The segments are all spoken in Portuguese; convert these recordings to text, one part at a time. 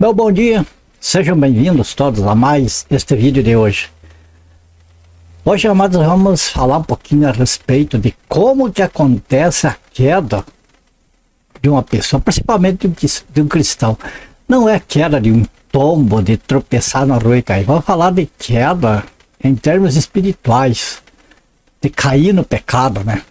Meu bom dia, sejam bem-vindos todos a mais este vídeo de hoje. Hoje, amados, vamos falar um pouquinho a respeito de como que acontece a queda de uma pessoa, principalmente de um cristão. Não é queda de um tombo, de tropeçar na rua e cair. Vamos falar de queda em termos espirituais, de cair no pecado, né?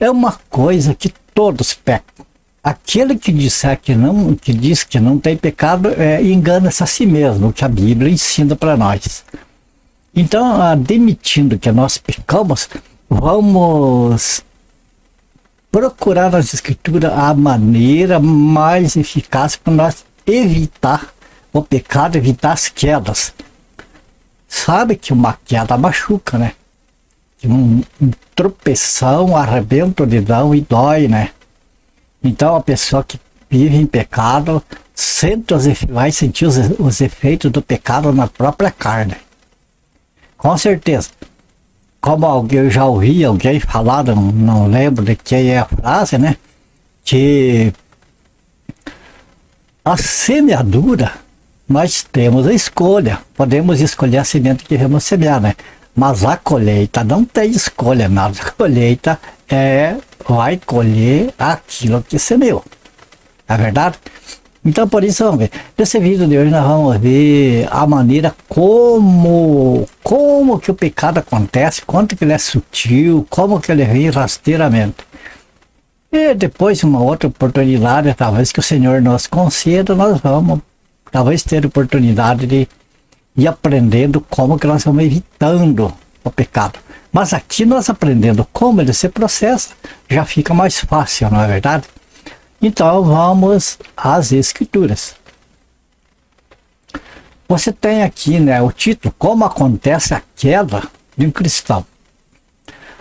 É uma coisa que todos pecam. Aquele que disser que diz que não tem pecado, engana-se a si mesmo, o que a Bíblia ensina para nós. Então, admitindo que nós pecamos, vamos procurar nas Escrituras a maneira mais eficaz para nós evitar o pecado, evitar as quedas. Sabe que uma queda machuca, né? Um tropeção, arrebenta o dedão e dói, né? Então a pessoa que vive em pecado vai sentir os efeitos do pecado na própria carne. Com certeza. Como eu já ouvi alguém falar, não lembro de quem é a frase, né? Que a semeadura, nós temos a escolha. Podemos escolher a semente que vamos semear, né? Mas a colheita não tem escolha, nada. A colheita vai colher aquilo que semeou. É verdade? Então, por isso, vamos ver. Nesse vídeo de hoje, nós vamos ver a maneira como que o pecado acontece, quanto que ele é sutil, como que ele vem rasteiramente. E depois, uma outra oportunidade, talvez que o Senhor nos conceda, nós vamos, talvez, ter oportunidade de ir aprendendo como que nós vamos evitando o pecado. Mas aqui nós aprendendo como ele se processa, já fica mais fácil, não é verdade? Então vamos às Escrituras. Você tem aqui, né, o título, como acontece a queda de um cristão.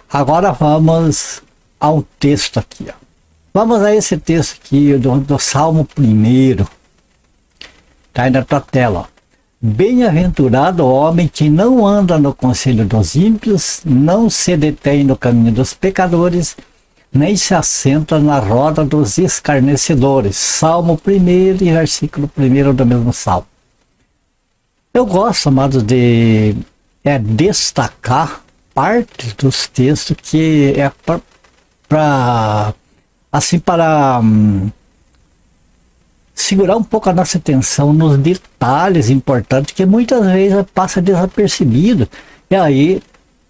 Agora vamos ao texto aqui. Ó. Vamos a esse texto aqui do Salmo 1. Está aí na tua tela. Ó. Bem-aventurado o homem que não anda no conselho dos ímpios, não se detém no caminho dos pecadores, nem se assenta na roda dos escarnecedores. Salmo 1 e versículo 1 do mesmo Salmo. Eu gosto, amados, de destacar partes dos textos que é para segurar um pouco a nossa atenção nos detalhes importantes que muitas vezes passa desapercebido e aí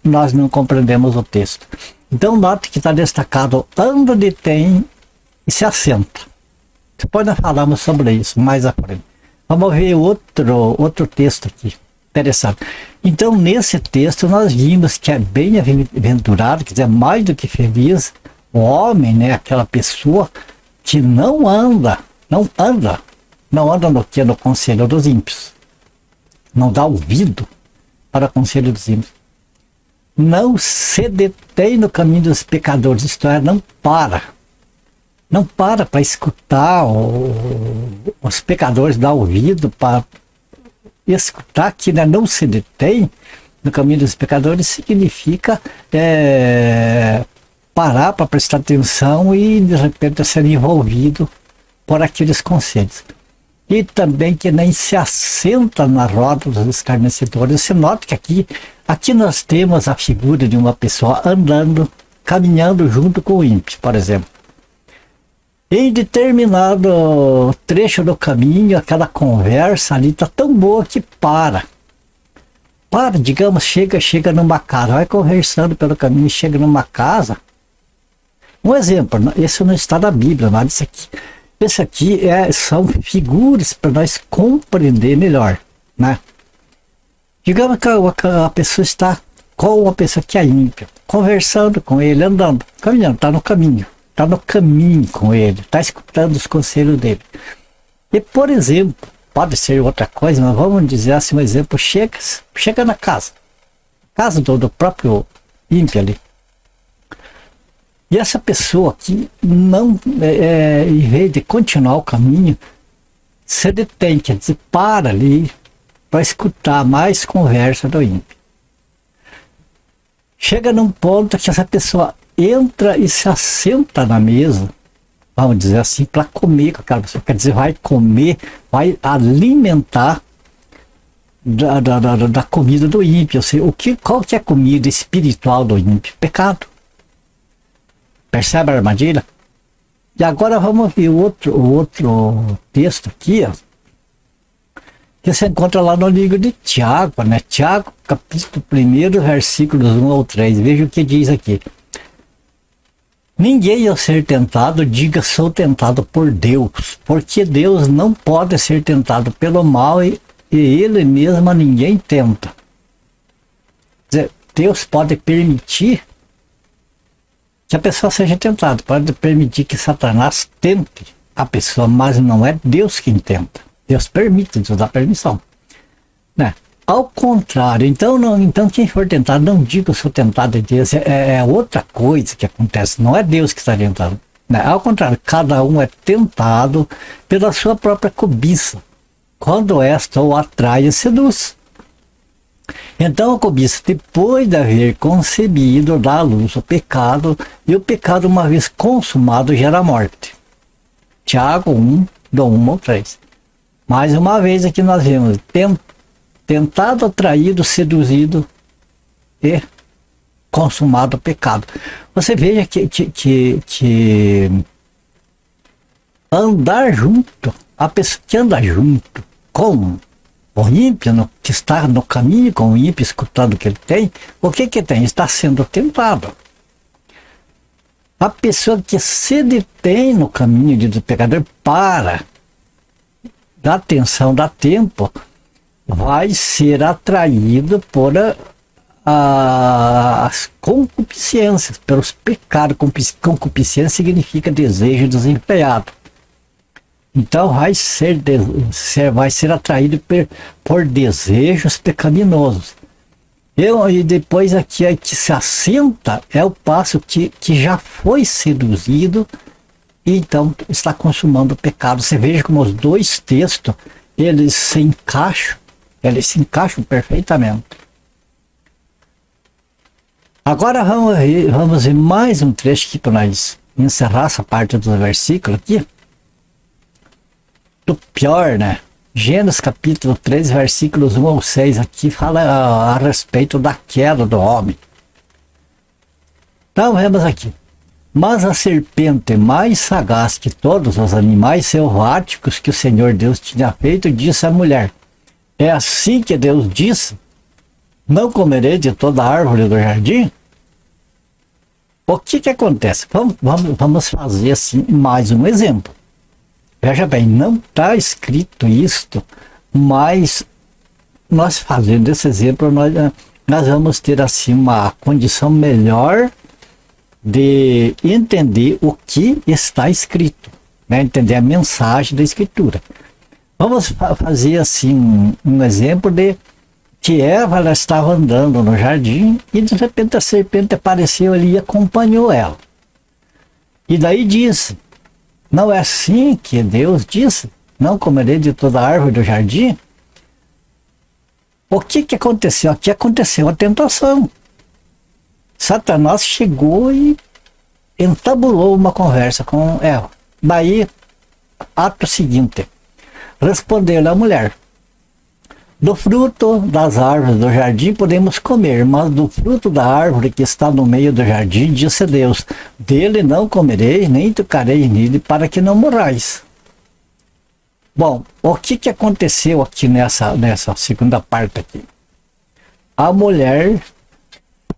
nós não compreendemos o texto. Então note que está destacado: anda, detém e se assenta. Depois nós falamos sobre isso mais à frente. Vamos ver outro texto aqui, interessante. Então nesse texto nós vimos que é bem-aventurado, quer dizer, mais do que feliz, o homem, né, aquela pessoa que não anda no que? No conselho dos ímpios. Não dá ouvido para o conselho dos ímpios. Não se detém no caminho dos pecadores, isto é, não para para escutar os pecadores, dar ouvido para escutar, que né, não se detém no caminho dos pecadores significa parar para prestar atenção e de repente ser envolvido por aqueles conselhos. E também que nem se assenta na roda dos escarnecedores. Você nota que aqui nós temos a figura de uma pessoa andando, caminhando junto com o ímpio, por exemplo. Em determinado trecho do caminho, aquela conversa ali está tão boa que para, digamos, chega numa casa, vai conversando pelo caminho e chega numa casa. Um exemplo, esse não está na Bíblia, mas esse aqui são figuras para nós compreender melhor, né? Digamos que a pessoa está com uma pessoa que é ímpia, conversando com ele, andando, caminhando, está no caminho com ele, está escutando os conselhos dele. E, por exemplo, pode ser outra coisa, mas vamos dizer assim, um exemplo, chega na casa do próprio ímpio ali. E essa pessoa que não, em vez de continuar o caminho, se detém, quer dizer, para ali para escutar mais conversa do ímpio. Chega num ponto que essa pessoa entra e se assenta na mesa vamos dizer assim, para comer com aquela pessoa. Quer dizer, vai comer, vai alimentar da comida do ímpio. Ou seja, qual que é a comida espiritual do ímpio? Pecado. Percebe a armadilha? E agora vamos ver o outro texto aqui, ó, que você encontra lá no livro de Tiago, né? Tiago, capítulo 1, versículos 1 ao 3. Veja o que diz aqui. Ninguém ao ser tentado diga sou tentado por Deus, porque Deus não pode ser tentado pelo mal e ele mesmo a ninguém tenta. Quer dizer, Deus pode permitir que a pessoa seja tentada, pode permitir que Satanás tente a pessoa, mas não é Deus quem tenta. Deus permite, Deus dá permissão, né? Ao contrário, então quem for tentado, não diga eu sou tentado de Deus, é outra coisa que acontece, não é Deus que está tentado, né? Ao contrário, cada um é tentado pela sua própria cobiça, quando esta o atrai e seduz. Então a cobiça, depois de haver concebido, dá à luz o pecado, e o pecado, uma vez consumado, gera morte. Tiago 1, do 1 ao 3. Mais uma vez aqui nós vemos tentado, atraído, seduzido e consumado o pecado. Você veja que andar junto, a pessoa que anda junto com o ímpio, que está no caminho com o ímpio, escutando o que ele tem, o que tem? Está sendo tentado. A pessoa que se detém no caminho do pecador para, dá atenção, dá tempo, vai ser atraído por as concupiscências, pelos pecados. Concupiscência significa desejo desenfreado. Então vai ser atraído por desejos pecaminosos. E depois aqui que se assenta é o passo que já foi seduzido e então está consumando o pecado. Você veja como os dois textos eles se encaixam perfeitamente. Agora vamos ver mais um trecho aqui para nós encerrar essa parte do versículo aqui. Do pior, né? Gênesis capítulo 3, versículos 1 ao 6, aqui fala a respeito da queda do homem. Então vemos aqui. Mas a serpente, mais sagaz que todos os animais selváticos que o Senhor Deus tinha feito, disse à mulher: é assim que Deus disse, não comerei de toda árvore do jardim? O que acontece? Vamos fazer assim mais um exemplo. Veja bem, não está escrito isto, mas nós fazendo esse exemplo, nós vamos ter assim uma condição melhor de entender o que está escrito, né? Entender a mensagem da escritura. Vamos fazer assim um exemplo de que Eva ela estava andando no jardim e de repente a serpente apareceu ali e acompanhou ela. E daí disse: não é assim que Deus disse, não comerei de toda árvore do jardim? O que aconteceu? Aqui aconteceu a tentação. Satanás chegou e entabulou uma conversa com Eva. Daí, ato seguinte, respondeu-lhe a mulher: do fruto das árvores do jardim podemos comer, mas do fruto da árvore que está no meio do jardim, disse Deus: dele não comereis, nem tocareis nele, para que não morrais. Bom, o que aconteceu aqui nessa segunda parte aqui? A mulher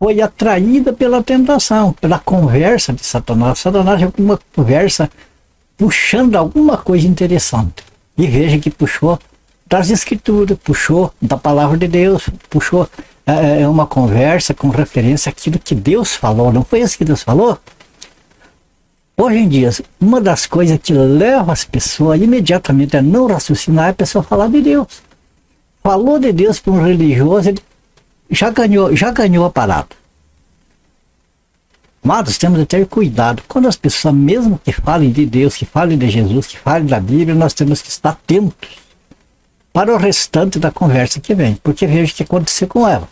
foi atraída pela tentação, pela conversa de Satanás. Satanás é uma conversa puxando alguma coisa interessante. E veja que puxou das escrituras, puxou da palavra de Deus, puxou uma conversa com referência àquilo que Deus falou. Não foi isso que Deus falou? Hoje em dia, uma das coisas que leva as pessoas imediatamente a não raciocinar é a pessoa falar de Deus. Falou de Deus para um religioso, ele já ganhou a parada. Mas temos de ter cuidado. Quando as pessoas, mesmo que falem de Deus, que falem de Jesus, que falem da Bíblia, nós temos que estar atentos para o restante da conversa que vem. Porque veja o que aconteceu com ela.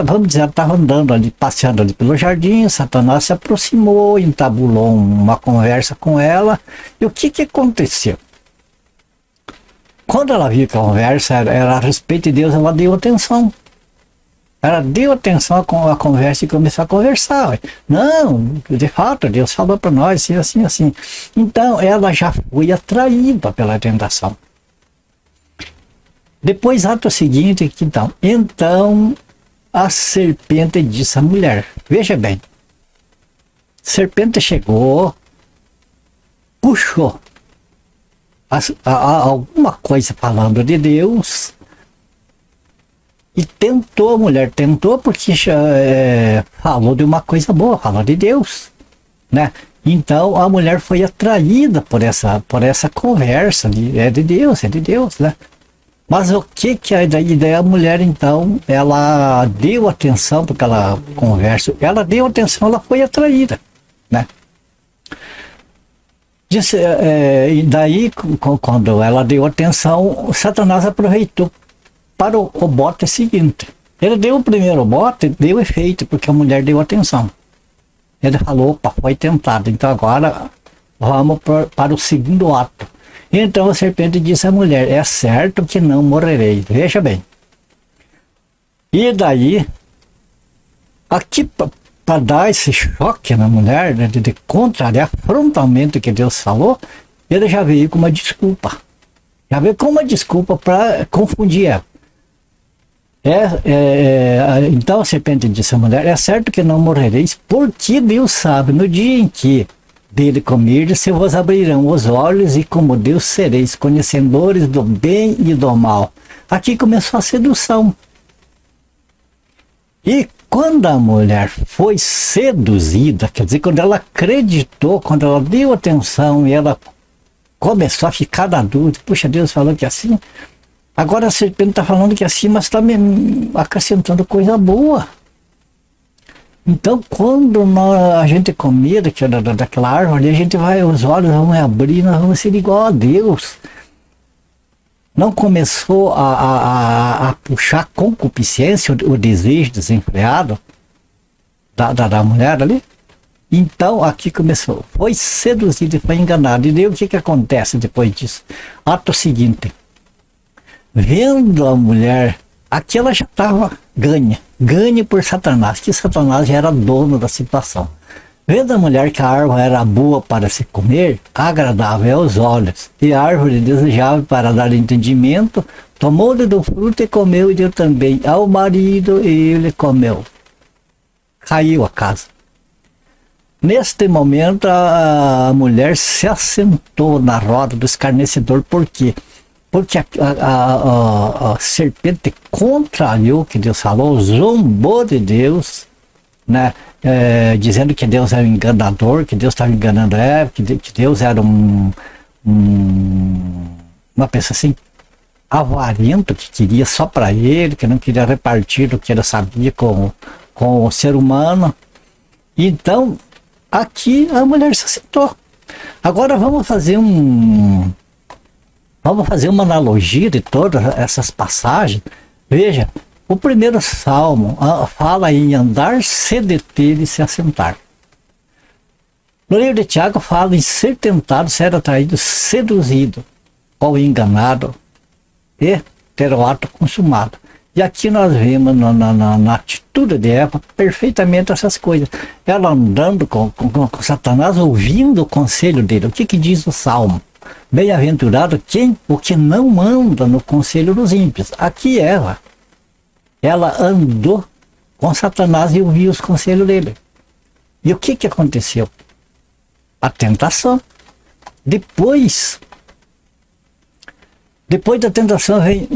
Vamos dizer, ela estava andando ali, passeando ali pelo jardim, Satanás se aproximou, entabulou uma conversa com ela. E o que aconteceu? Quando ela viu que a conversa era a respeito de Deus, ela deu atenção. Ela deu atenção à conversa e começou a conversar. Ué. Não, de fato, Deus falou para nós, assim, assim, assim. Então, ela já foi atraída pela tentação. Depois, ato seguinte, então a serpente disse à mulher, veja bem, a serpente chegou, puxou alguma coisa falando de Deus e tentou, a mulher tentou porque falou de uma coisa boa, falou de Deus, né? Então a mulher foi atraída por essa conversa de Deus, né? Mas o que daí a mulher, então, ela deu atenção para aquela conversa, ela deu atenção, ela foi atraída, né? Disse, e daí, quando ela deu atenção, Satanás aproveitou para o bote seguinte. Ele deu o primeiro bote, deu efeito, porque a mulher deu atenção. Ele falou, opa, foi tentado, então agora vamos para o segundo ato. Então a serpente disse à mulher, é certo que não morrerei. Veja bem. E daí, aqui para dar esse choque na mulher, né, de contrariar frontalmente o que Deus falou, ele já veio com uma desculpa. Já veio com uma desculpa para confundir ela. Então a serpente disse à mulher, é certo que não morrereis, porque Deus sabe, no dia em que dele comerdes, se vos abrirão os olhos, e como Deus sereis conhecedores do bem e do mal. Aqui começou a sedução. E quando a mulher foi seduzida, quer dizer, quando ela acreditou, quando ela deu atenção e ela começou a ficar na dúvida, puxa, Deus falou que é assim, agora a serpente está falando que é assim, mas está me acrescentando coisa boa. Então, quando a gente comer daquela árvore, a gente os olhos vão abrir, nós vamos ser igual a Deus. Não começou a puxar concupiscência, o desejo desenfreado da mulher ali? Então, aqui começou. Foi seduzido e foi enganado. E daí o que acontece depois disso? Ato seguinte. Vendo a mulher, aqui ela já estava ganha por Satanás, que Satanás já era dono da situação. Vendo a mulher que a árvore era boa para se comer, agradável aos olhos, e a árvore desejável para dar entendimento, tomou-lhe do fruto e comeu, e deu também ao marido, e ele comeu. Caiu a casa. Neste momento, a mulher se assentou na roda do escarnecedor. Por quê? Porque a serpente contrariou o que Deus falou, zombou de Deus, né? Dizendo que Deus era um enganador, que Deus estava enganando ela, que Deus era uma pessoa assim, avarento, que queria só para ele, que não queria repartir o que ele sabia com o ser humano. Então, aqui a mulher se assentou. Agora vamos fazer uma analogia de todas essas passagens. Veja, o primeiro salmo fala em andar, se deter e se assentar. No livro de Tiago fala em ser tentado, ser atraído, seduzido ou enganado e ter o ato consumado. E aqui nós vemos na atitude de Eva perfeitamente essas coisas. Ela andando com Satanás, ouvindo o conselho dele. O que diz o salmo? Bem-aventurado o que não anda no conselho dos ímpios. Aqui ela andou com Satanás e ouviu os conselhos dele. E o que aconteceu? A tentação. Depois da tentação vem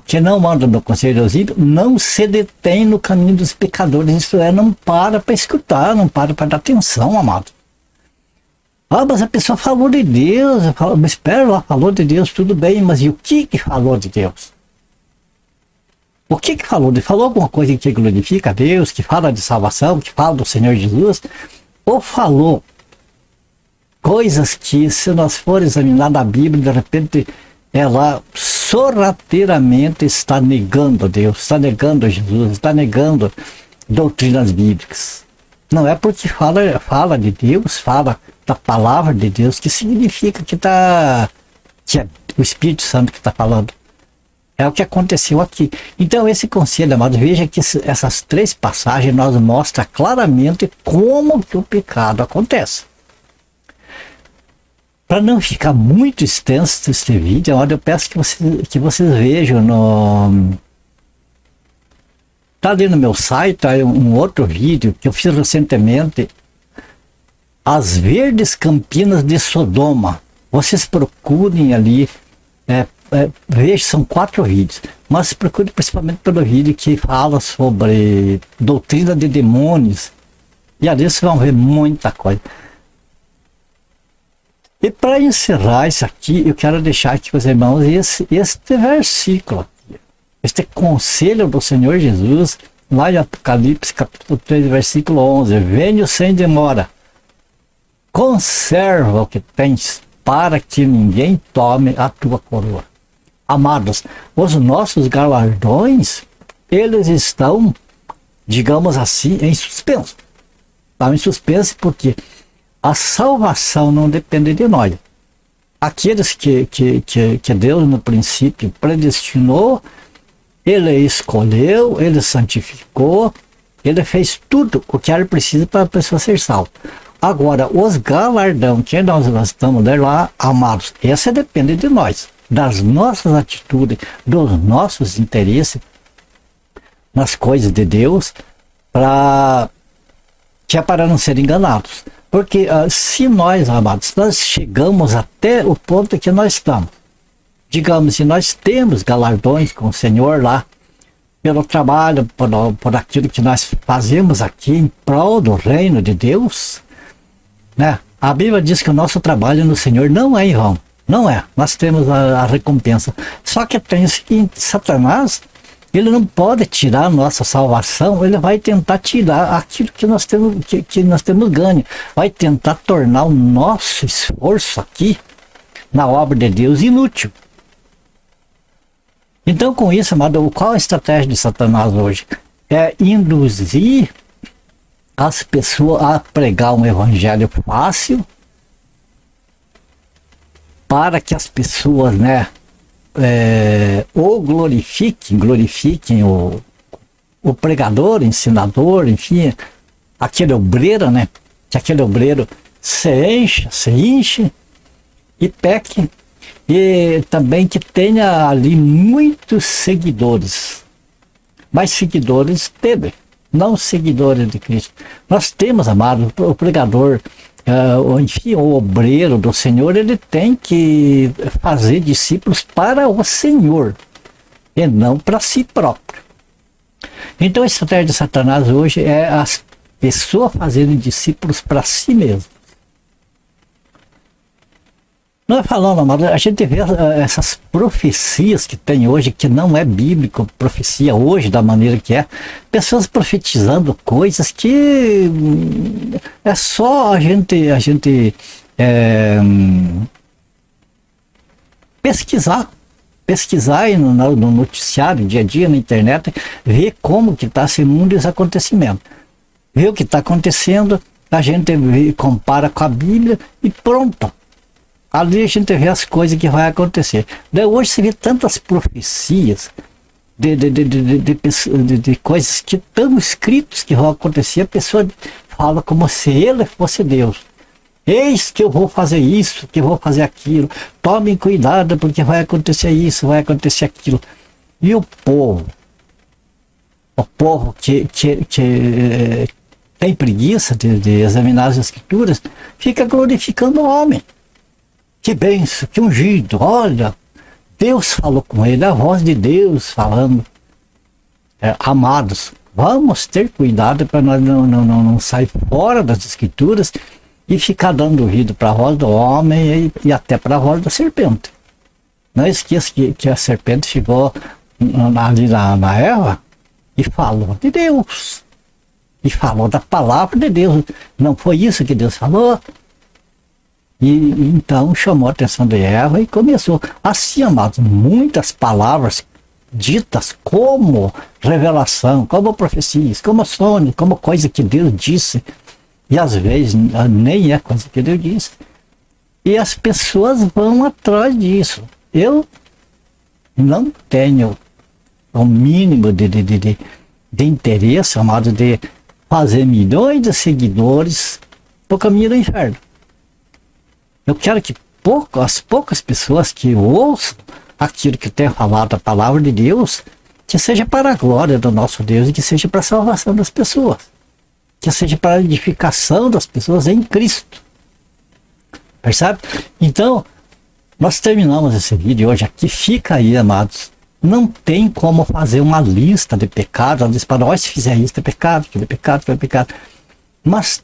que não anda no conselho dos ímpios, não se detém no caminho dos pecadores. Isto é, não para escutar, não para dar atenção, amado. Mas a pessoa falou de Deus, mas espera, ela falou de Deus, tudo bem, mas e o que falou de Deus? O que falou? Falou alguma coisa que glorifica a Deus, que fala de salvação, que fala do Senhor Jesus? Ou falou coisas que, se nós for examinar na Bíblia, de repente ela sorrateiramente está negando Deus, está negando Jesus, está negando doutrinas bíblicas. Não é porque fala de Deus, fala da palavra de Deus, que significa que é o Espírito Santo que está falando. É o que aconteceu aqui. Então esse conselho, amado, veja que essas 3 passagens nos mostram claramente como que o pecado acontece. Para não ficar muito extenso este vídeo, amado, eu peço que vocês vejam Tá ali no meu site, tá um outro vídeo que eu fiz recentemente, As Verdes Campinas de Sodoma. Vocês procurem ali, vejam, são 4 vídeos, mas procure principalmente pelo vídeo que fala sobre doutrina de demônios, e ali vocês vão ver muita coisa. E para encerrar isso aqui, eu quero deixar aqui com os irmãos este versículo. Este conselho do Senhor Jesus, lá em Apocalipse, capítulo 3, versículo 11. Venho sem demora, conserva o que tens, para que ninguém tome a tua coroa. Amados, os nossos galardões, eles estão, digamos assim, em suspenso. Estão em suspenso porque a salvação não depende de nós. Aqueles que Deus no princípio predestinou, Ele escolheu, Ele santificou, Ele fez tudo o que Ele precisa para a pessoa ser salva. Agora, os galardão que nós estamos lá, amados, essa depende de nós, das nossas atitudes, dos nossos interesses nas coisas de Deus, para não ser enganados. Porque se nós, amados, nós chegamos até o ponto que nós estamos, digamos, se nós temos galardões com o Senhor lá, pelo trabalho, por aquilo que nós fazemos aqui em prol do reino de Deus, né? A Bíblia diz que o nosso trabalho no Senhor não é em vão, não é, nós temos a recompensa. Só que tem o seguinte, Satanás, ele não pode tirar a nossa salvação, ele vai tentar tirar aquilo que nós temos, que nós temos ganho, vai tentar tornar o nosso esforço aqui, na obra de Deus, inútil. Então, com isso, amado, qual a estratégia de Satanás hoje? É induzir as pessoas a pregar um evangelho fácil, para que as pessoas, né, ou glorifiquem o pregador, ensinador, enfim, aquele obreiro, né, que aquele obreiro se enche e peque. E também que tenha ali muitos seguidores. Mas seguidores teve, não seguidores de Cristo. Nós temos, amado, o pregador, enfim, o obreiro do Senhor, ele tem que fazer discípulos para o Senhor e não para si próprio. Então a estratégia de Satanás hoje é as pessoas fazerem discípulos para si mesmo. Nós falamos, amado, a gente vê essas profecias que tem hoje, que não é bíblico, profecia hoje da maneira que é, pessoas profetizando coisas que é só a gente pesquisar aí no noticiário, dia a dia, na internet, ver como que está esse mundo e os acontecimentos. Ver o que está acontecendo, a gente compara com a Bíblia e pronto. Ali a gente vê as coisas que vai acontecer. Daí hoje se vê tantas profecias de coisas que estão escritas que vão acontecer. A pessoa fala como se ele fosse Deus. Eis que eu vou fazer isso, que eu vou fazer aquilo. Tomem cuidado porque vai acontecer isso, vai acontecer aquilo. E o povo que tem preguiça de examinar as escrituras, fica glorificando o homem. Que benção, que ungido, olha, Deus falou com ele, a voz de Deus falando. Amados, vamos ter cuidado para nós não sair fora das escrituras e ficar dando ouvido para a voz do homem e até para a voz da serpente. Não esqueça que a serpente chegou ali na Eva e falou de Deus. E falou da palavra de Deus. Não foi isso que Deus falou? E então chamou a atenção de Eva e começou. Assim, amados, muitas palavras ditas como revelação, como profecias, como sonho, como coisa que Deus disse, e às vezes nem é coisa que Deus disse. E as pessoas vão atrás disso. Eu não tenho o mínimo de interesse, amado, de fazer milhões de seguidores pro caminho do inferno. Eu quero que as poucas pessoas que ouçam aquilo que tem falado a palavra de Deus, que seja para a glória do nosso Deus e que seja para a salvação das pessoas, que seja para a edificação das pessoas em Cristo. Percebe? Então, nós terminamos esse vídeo hoje aqui. Fica aí, amados. Não tem como fazer uma lista de pecados. Ela diz para nós, se fizer isso, é pecado, aquilo é pecado, aquilo é pecado. Mas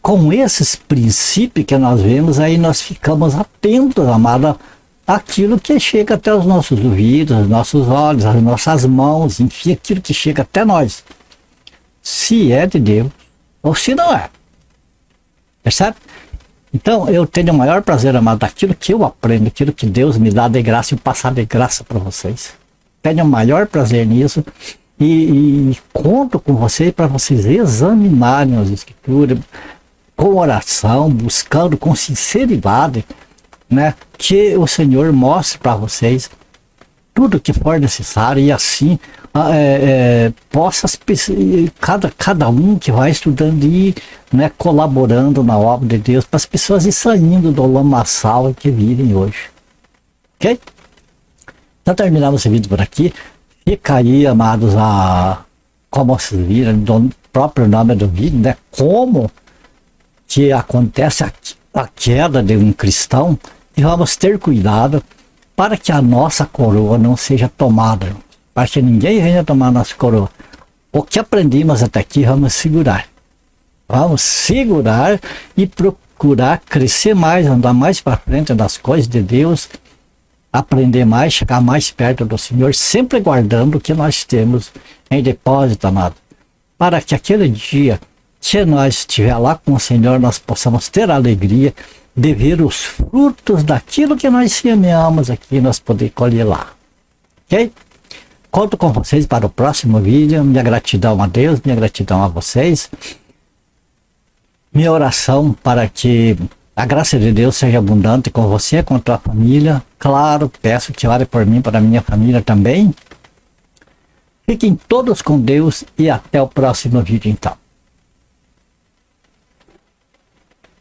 com esses princípios que nós vemos, aí nós ficamos atentos, amado, àquilo que chega até os nossos ouvidos, os nossos olhos, as nossas mãos, enfim, aquilo que chega até nós. Se é de Deus ou se não é. Percebe? Então, eu tenho o maior prazer, amado, daquilo que eu aprendo, aquilo que Deus me dá de graça e passar de graça para vocês. Tenho o maior prazer nisso e conto com vocês para vocês examinarem as Escrituras com oração, buscando com sinceridade, né, que o Senhor mostre para vocês tudo que for necessário e assim possa cada um que vai estudando ir, né, colaborando na obra de Deus para as pessoas ir saindo do lamaçal que vivem hoje. Ok? Então terminamos esse vídeo por aqui. Fica aí, amados, como vocês viram do próprio nome do vídeo, né, como que acontece a queda de um cristão, e vamos ter cuidado para que a nossa coroa não seja tomada, para que ninguém venha tomar a nossa coroa. O que aprendemos até aqui, vamos segurar. Vamos segurar e procurar crescer mais, andar mais para frente das coisas de Deus, aprender mais, chegar mais perto do Senhor, sempre guardando o que nós temos em depósito, amado, para que aquele dia que nós estiver lá com o Senhor, nós possamos ter a alegria de ver os frutos daquilo que nós semeamos aqui, nós poder colher lá. Ok? Conto com vocês para o próximo vídeo. Minha gratidão a Deus, minha gratidão a vocês. Minha oração para que a graça de Deus seja abundante com você, com a tua família. Claro, peço que ore por mim, para a minha família também. Fiquem todos com Deus e até o próximo vídeo então.